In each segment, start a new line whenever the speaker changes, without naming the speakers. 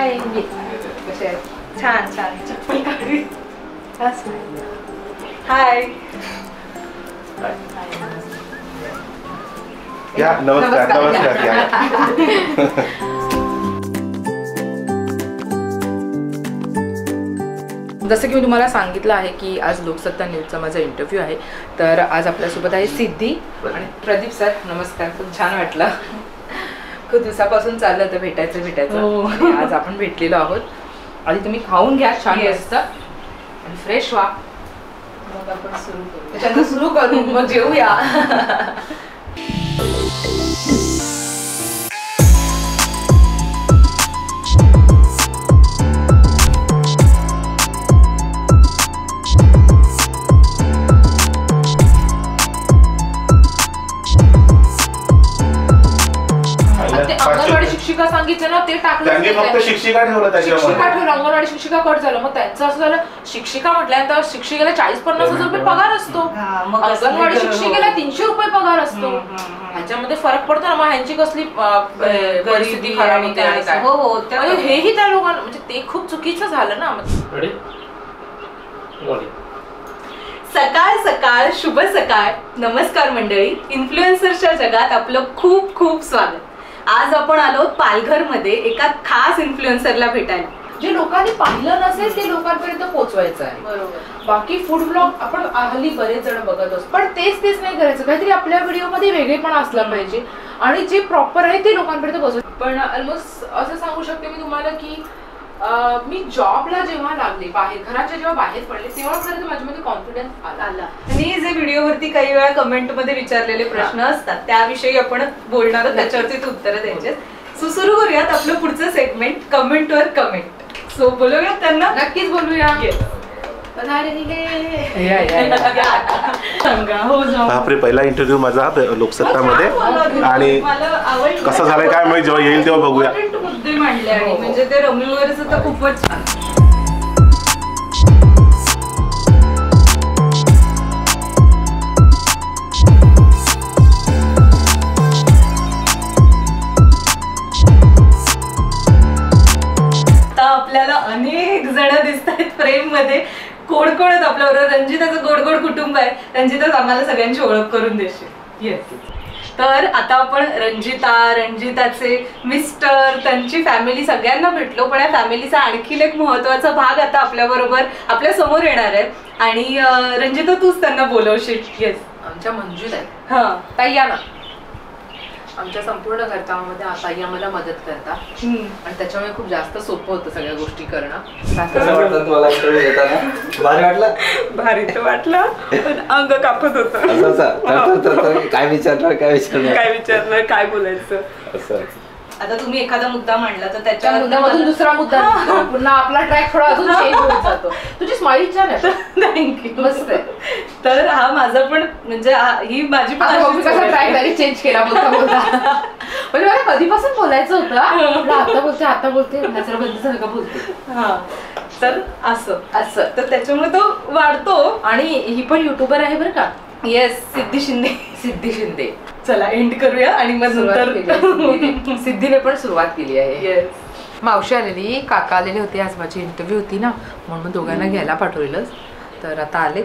हाय कसे आहेत? छान छान चप्पल काढली. हाय
या नमस्कार नमस्कार या.
जसं की मी तुम्हाला सांगितलं आहे की आज लोकसत्ता न्यूजचा माझा इंटरव्ह्यू आहे. तर आज आपल्यासोबत आहे सिद्धी आणि प्रदीप सर. नमस्कार. खूप छान वाटलं. खूप दिवसापासून चाललं होतं भेटायचं. आज आपण भेटलेलो आहोत. आधी तुम्ही खाऊन घ्या छान असतं आणि फ्रेश व्हा, मग आपण सुरू करू मग जेवूया. अंगणवाडी शिक्षिका सांगितलं ना ते टाकलं.
त्यांनी फक्त शिक्षिका ठेवलं त्याच्यामध्ये.
शिक्षिका ठेवलं, अंगणवाडी शिक्षिका कट झालं. मग त्यांचं असं झालं, शिक्षिका म्हटल्यानंतर शिक्षिकेला 40-50 हजार रुपये पगार असतो. अंगणवाडी शिक्षिकेला 300 रुपये पगार असतो. ह्याच्यामध्ये फरक पडतो ना. मग ह्यांची कसली परिस्थिती खराब होते आणि काय हेही त्या लोकांना, म्हणजे ते खूप चुकीचं झालं ना.
सकाळ सकाळ शुभ सकाळ. नमस्कार मंडळी. इन्फ्लुएन्सरच्या जगात आपलं खूप खूप स्वागत. आज आपण आलो पालघर मध्ये एका खास इन्फ्लुएन्सरला भेटायला.
जे लोकांनी पाहिलं नसेल ते लोकांपर्यंत पोहोचवायचं आहे.
बरोबर.
बाकी फूड ब्लॉग आपण हल्ली बरेच जण बघत असतो, पण तेच नाही करायचं. काहीतरी आपल्या व्हिडिओ मध्ये वेगळेपण असला पाहिजे आणि जे प्रॉपर आहे ते लोकांपर्यंत पोहोचवायचं. पण ऑलमोस्ट असं सांगू शकते मी तुम्हाला की मी जॉबला जेव्हा लागले, घराच्या जेव्हा बाहेर पडले, तेव्हा खरं माझ्यामध्ये कॉन्फिडन्स आला.
आणि जे व्हिडिओवरती काही वेळा कमेंट मध्ये विचारलेले प्रश्न असतात त्याविषयी आपण बोलणार आहोत, त्याच्यावरती तू उत्तरं द्यायचे. सो सुरू करूयात आपलं पुढचं सेगमेंट, कमेंटवर कमेंट. सो बोलूयात त्यांना.
नक्कीच बोलूया.
बापरे, पहिला इंटरव्ह्यू माझा लोकसत्तामध्ये आणि कसं झालंय काय माहिती, जेव्हा येईल तेव्हा बघूया.
मुद्दे मांडले आणि म्हणजे ते रम्यूवरच तर खूपच छान. आपल्याला अनेक जण दिसत आहेत फ्रेम मध्ये. कोण कोण आहेत आपल्याबरोबर? रंजिताचं गोड गोड कुटुंब आहे. रंजिताच आम्हाला सगळ्यांची ओळख करून देशील? येस. तर आता आपण रंजिताचे मिस्टर, त्यांची फॅमिली सगळ्यांना भेटलो. पण या फॅमिलीचा आणखी एक महत्वाचा भाग आता आपल्याबरोबर आपल्या समोर येणार आहे. आणि रंजिता तूच त्यांना बोलवशील. येस.
आमच्या मंजूला आहे.
हा
ताई या ना. आमच्या संपूर्ण घरकामामध्ये ताई आम्हाला मदत करतात आणि त्याच्यामुळे खूप जास्त सोपं होतं सगळ्या गोष्टी करणं.
भारी तर वाटलं पण अंग कापत होतं.
काय विचारणार
काय बोलायचं. आता तुम्ही एखादा मुद्दा मांडला तर त्याच्या
मुद्द्यामधून दुसरा मुद्दा पुन्हा आपला ट्रॅक थोडा अजून चेंज होत जातो. तुझी स्माइल छान आहे. थँक्यू. मस्त आहे.
तर हा माझा पण म्हणजे ही माझी
कसा ट्रॅक चेंज केला बोलता म्हणजे मला कधीपासून बोलायचं होतं. आता बोलते नजर बंद का बोलते.
हा. तर असं तर त्याच्यामुळे तो वाढतो.
आणि ही पण युट्यूबर आहे बरं का.
येस. सिद्धी शिंदे. चला एंड करूया आणि मग नंतर
सिद्धीने पण सुरुवात केली आहे.
येस.
मावशी आलेली, काका आलेले होते. आज माझी इंटरव्ह्यू होती ना, म्हणून दोघांना घ्यायला पाठवलेलंच. तर आता आले.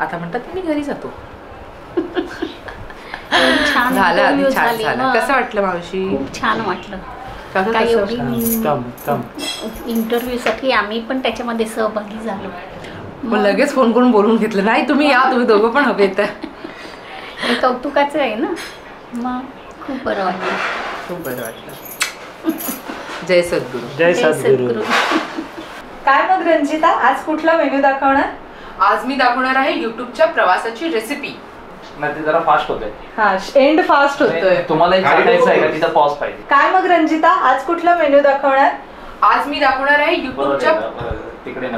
आता म्हणतात मी घरी जातो. झालं आधी छान झालं. कसं वाटलं मावशी?
खूप छान वाटलं. इंटरव्ह्यू साठी आम्ही पण त्याच्यामध्ये सहभागी झालो.
मग लगेच फोन करून बोलून घेतलं, नाही तुम्ही या, तुम्ही दोघं पण हवे.
हे कौतुकाचं आहे ना. मग खूप बरं वाटलं.
जय सद्गुरू.
जय सद्गुरू.
काय मग रंजिता, आज कुठला मेन्यू दाखवणार?
आज मी दाखवणार आहे युट्यूबच्या प्रवासाची रेसिपी.
ते जरा फास्ट होतंय.
हा, एंड फास्ट होतोय.
तुम्हाला सांगायचं आहे का तिथं पॉज पाहिजे?
काय मग रंजिता, आज कुठला मेन्यू दाखवणार?
आज मी दाखवणार आहे युट्यूबच्या
तिकडे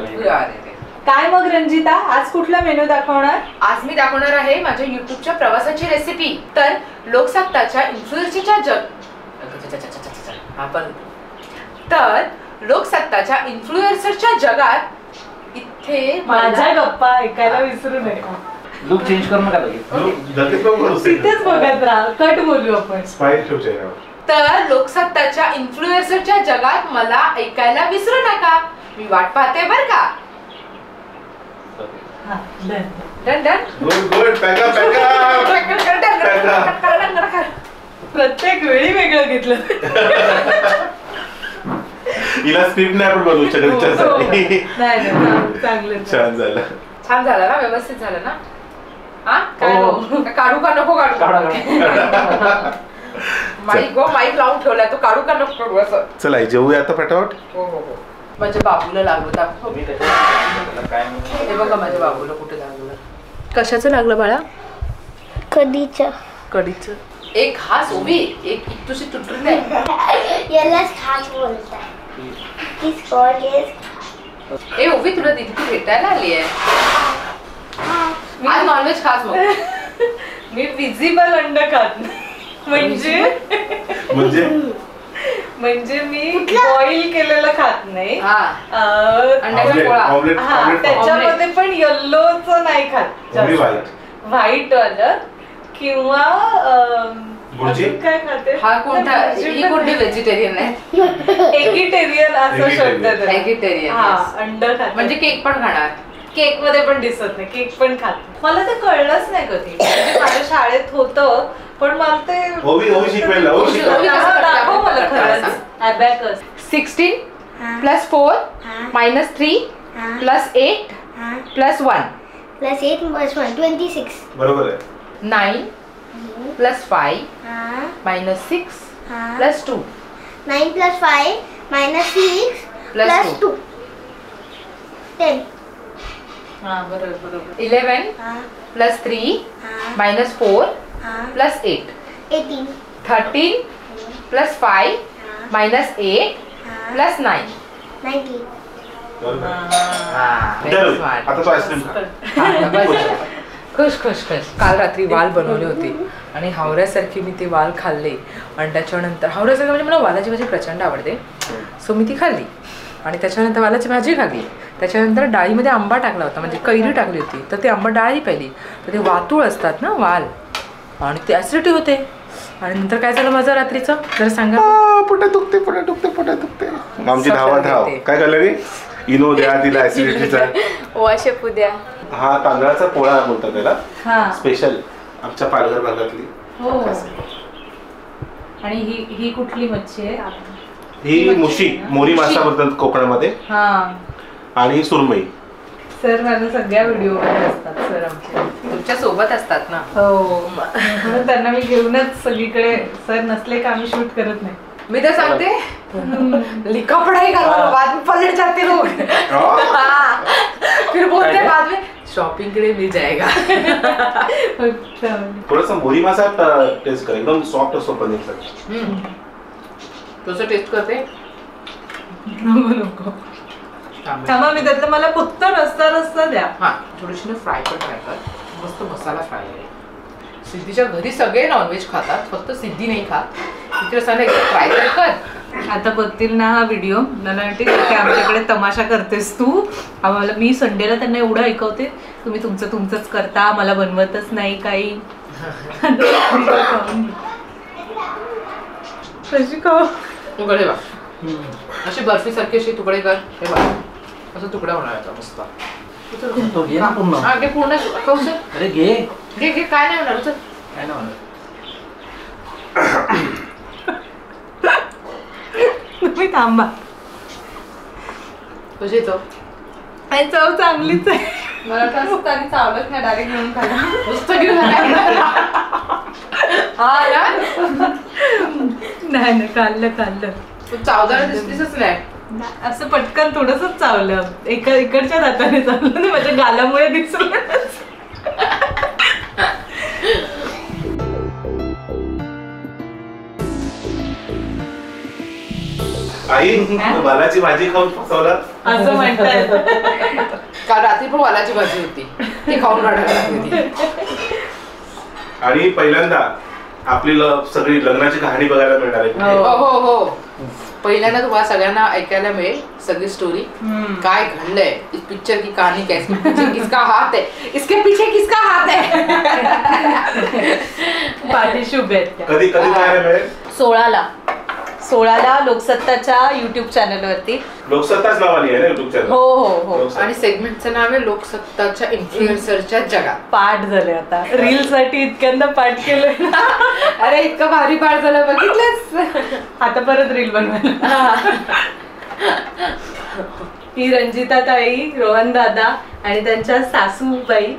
काय मग रंजिता, आज कुठला मेनू दाखवणार?
आज मी दाखवणार आहे माझ्या युट्यूबच्या प्रवासाची रेसिपी. तर लोकसत्ताच्या इन्फ्लुएन्सरच्या जगात इथे
माझ्या गप्पा ऐकायला विसरू नये.
लुक चेंज करू नका लगेच.
तिथेच बघत राहा. कट बोलू आपण.
स्माइल ठेव चेहऱ्यावर.
तर लोकसत्ताच्या इन्फ्लुएन्सरच्या जगात मला ऐकायला विसरू नका. मी वाट पाहते बर का. Done done.
गुड गुड पॅका पॅका.
प्रत्येक वेळी वेगळं घेतलं.
हिला स्क्रिप्ट नाही आपण बनवू शकत हिच्यासाठी.
नाही चांगलं
छान झालं.
छान झालं ना, व्यवस्थित झालं ना. हा काय
हो.
भाऊ? काढू का नको काढू? माईक माईक लावून ठेवलाय, तो काढू का नको काढू असं.
चला जेवूया आता फटाफट.
हो हो हो. माझ्या बाबूला लागलो दाखव. हे बघा माझ्या बाबूला कुठे लागलं. कशाचं लागलं बाळा?
कधीचं
कढीचं. एक घास उभी, एक तुझी तुटली नाही.
यालाच खास बोलतात. किस कॉलेज
ए उभी, तुला दीदी ती भेटायला आली आहे. आज नॉनव्हेज खास मग.
मी विजिबल अंड खात नाही. म्हणजे मी बॉईल केलेलं खात नाही.
हा अंड्याचा पोळा.
ऑमलेट
हा त्याच्यामध्ये पण येल्लोच नाही खात. व्हाईट वालं किंवा
भुर्जी?
अजून काय खाते?
हा कोणता? ही कोणती व्हेजिटेरियन आहे?
एगिटेरियन असं शब्द आहे.
Vegetarian,
हा
yes.
अंड खाते.
म्हणजे केक पण खाणार?
केक मध्ये पण दिसत नाही, केक पण खात नाही. मला ते कळलंच नाही कधी. म्हणजे माझ्या शाळेत होतं पण मला ते
शिकवायला
दाखव मला खरंच. Abacus
16 + 4 - 3 + 8 + 1
plus 8 + 1 26.
बरोबर आहे.
9 + 5 - 6 + 2
9 + 5 - 6
+
2 10.
हा बरोबर
11 + 3 - 4 + 8
18.
13 + 5 - 8 + 9.
19.
आता तो आईस्क्रीम खा.
खुश खुश खुश. काल रात्री वाल बनवले होते आणि हावऱ्यासारखी मी ते वाल खाल्ले. आणि त्याच्यानंतर हावऱ्यासारखी म्हणजे मला वालाची भाजी प्रचंड आवडते, सो मी ती खाल्ली. आणि त्याच्यानंतर वालाची भाजी खाल्ली. त्याच्यानंतर डाळीमध्ये आंबा टाकला होता, म्हणजे कैरी टाकली होती, तर ते आंबा डाळी पाहिली. तर ते वातूळ असतात ना वाल, आणि ते ॲसिडिटी होते. आणि नंतर काय झालं माझं रात्रीचं जर सांगा.
पोटात दुखते. आमची धाव काय करलं रे? इनो द्या तिला ऍसिडिटीचा.
वाशेपू द्या.
हा तांदळाचा पोळा बोलतात त्याला,
हा
स्पेशल आमच्या पालघर भागातली.
हो. आणि ही कुठली मच्छी आहे?
ही मुशी, मोरी मासा बोलतात कोकणामध्ये.
हा
आणि सुरमई.
सर माझ्या सगळ्या व्हिडिओ मध्ये असतात सर आमचे.
तुमच्या सोबत असतात ना.
हो म्हणून त्यांना मी घेऊनच सगळीकडे. सर नसले का आम्ही शूट करत नाही.
मी तर सांगते लिखा पढ़ाई करो, बाद में पलट जाते लोग. फिर बोलते बाद में शॉपिंग के लिए मिल जाएगा.
थोडासा मोरी मासा टेस्ट कर, एकदम सॉफ्ट असतो पनीर.
कसं टेस्ट करते?
नको थांबा, मी त्यातलं मला फक्त रस्ता द्या.
हा थोडीशी फ्राय पण ट्राय कर. मस्त मसाला फ्राय आहे. सिद्धीच्या घरी सगळे नॉनव्हेज खातात, फक्त सिद्धी नाही खात. तिथे सांगा एकदा ट्राय कर.
आता बघतील ना हा व्हिडिओ, मला वाटते आमच्याकडे तमाशा करतेस तू. आम्हाला मी संडेला त्यांना एवढं ऐकवते, तुम्ही तुमचंच करता, मला बनवतच नाही काही. कशी खाऊ?
तुकडे बघ, अशी बर्फी सारखी अशी तुकडे कर. हे बघ असं तुकडा होणार आता मस्त.
तो घे ना पूर्ण.
हा घे पूर्ण खाऊ सर.
अरे घे.
घे घे, काय नाही होणार. उचल.
काय नाही म्हणत.
तुम्ही थांबा.
कशी चव?
चव चांगलीच आहे.
मला तर असं कधी चावलंच नाही, डायरेक्ट घेऊन खायला. नुसतं घेऊन हा ना.
नाही खाल्लं.
तू चावदार दिसलीच नाही.
असं पटकन थोडंसंच चावलं. इकडच्या दाताने चावलं ना, माझ्या गालामुळे दिसलं.
आई वालाची भाजी खाऊन फसवला
असं म्हणतात.
काल रात्री पण वालाची भाजी होती, ती खाऊन काढायला लागली होती.
आणि पहिल्यांदा आपली सगळी लग्नाची कहाणी बघायला मिळणार आहे.
हो हो हो. पहिल्यांदा तुम्हाला सगळ्यांना ऐकायला मिळेल सगळी स्टोरी, काय घडलंय, इस पिक्चर की कहानी कैसी, पीछे किसका हाथ है, इसके पीछे किसका हाथ है.
पाठी शुभ आहेत.
कधी कधी काय मिळेल?
16ला लोकसत्ताच्या युट्यूब चॅनलवरती.
लोकसत्ताच नावाने आहे ना युट्यूब चॅनल.
हो हो हो.
आणि सेगमेंटचं नाव आहे लोकसत्ताच्या इन्फ्लुएन्सरच्या जगात.
पाठ झाले आता रील साठी इतक्यांदा पाठ केलं.
अरे इतकं भारी पाठ झालं बघितलंस.
आता परत रील बनवायला. ही रंजिता ताई, रोहन दादा आणि त्यांच्या सासूबाई.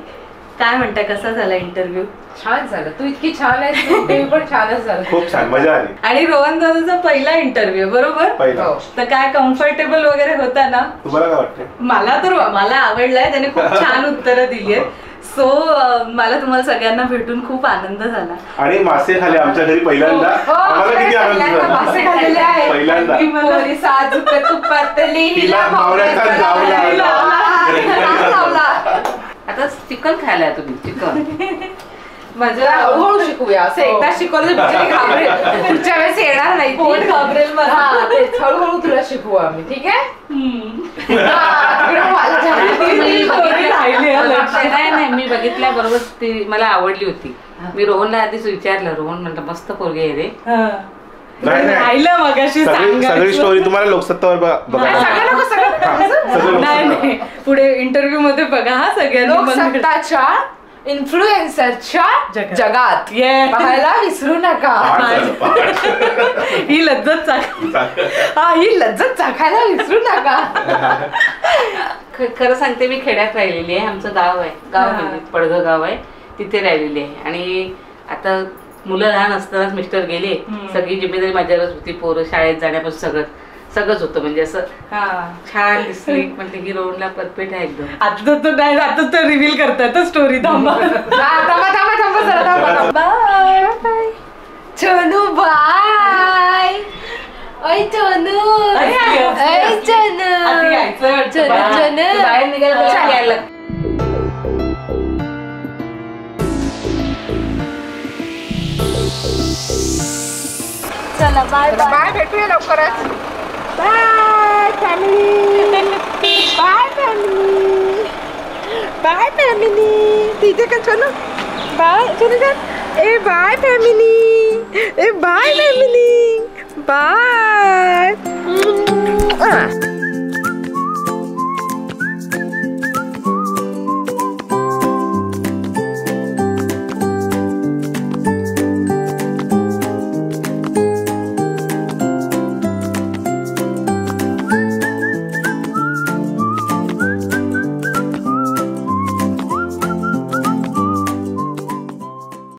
काय म्हणताय, कसा झाला इंटरव्ह्यू?
छान झालं. तू इतकी छान आहेस, इंटरव्ह्यू पण छानच झालं.
खूप छान, मजा आली.
आणि रोहन दादाचा पहिला इंटरव्ह्यू बरोबर.
पहिला.
हो.
तर काय कम्फर्टेबल वगैरे होता ना?
तुम्हाला काय वाटतं?
मला आवडलाय, त्याने खूप छान उत्तरं दिली आहेत. सो मला तुम्हाला सगळ्यांना भेटून खूप आनंद झाला.
आणि मासे खाले आमच्या घरी पहिल्यांदा. आम्हाला किती आनंद
पहिल्यांदा मासे
झाला.
खाल्लेले आहेत.
पहिल्यांदा.
मोहरी साजूक तुपातली
हिला मावळ्याचा
लावला.
आता चिकन खायला आहे तुम्ही, चिकन.
माझ्या हळूहळू शिकूया. असं एकदा शिकवलं घाबरेल, पुढच्या वेळेस येणार नाही.
पोट घाबरेल मला.
हा, तेच. हळूहळू तुला शिकवू आम्ही, ठीक आहे.
नाही, मी बघितल्या बरोबर ती मला आवडली होती. मी रोहनला आधीच विचारलं, रोहन म्हणलं मस्त पोरगी आहे रे.
नाही नाही,
राहिलं मगाशी
सगळी स्टोरी तुम्हाला लोकसत्तावर
नाही, पुढे इंटरव्ह्यू मध्ये बघा हा सगळ्यांनी.
लोकसत्ताच्या इन्फ्लुएन्सरच्या जगात पाहायला विसरू नका.
ही लज्जत
ही लज्जत चाखायला विसरू नका.
खरं सांगते, मी खेड्यात राहिलेली आहे. आमचं गाव आहे, म्हणजे पडघं गाव आहे, तिथे राहिलेली आहे. आणि आता मुलं लहान असतानाच मिस्टर गेले. सगळी जिम्मेदारी माझ्यावरच होती. पोरं शाळेत जाण्यापासून सगळंच होतं. म्हणजे असं छान दिसली म्हटलं की रोहनला परफेक्ट आहे एकदम.
आता तो नाही, आता तर रिव्हील करतात स्टोरी. थांबा
बाय चनू. बाय ओय चनू.
बाहेर निघायला
चला बाय बाय.
बाय, भेटूया लवकरच. Bye family. Bye family. Bye family. तिथे का चलो. बाय चलो का. ए बाय फॅमिली. ए बाय फॅमिली. बाय.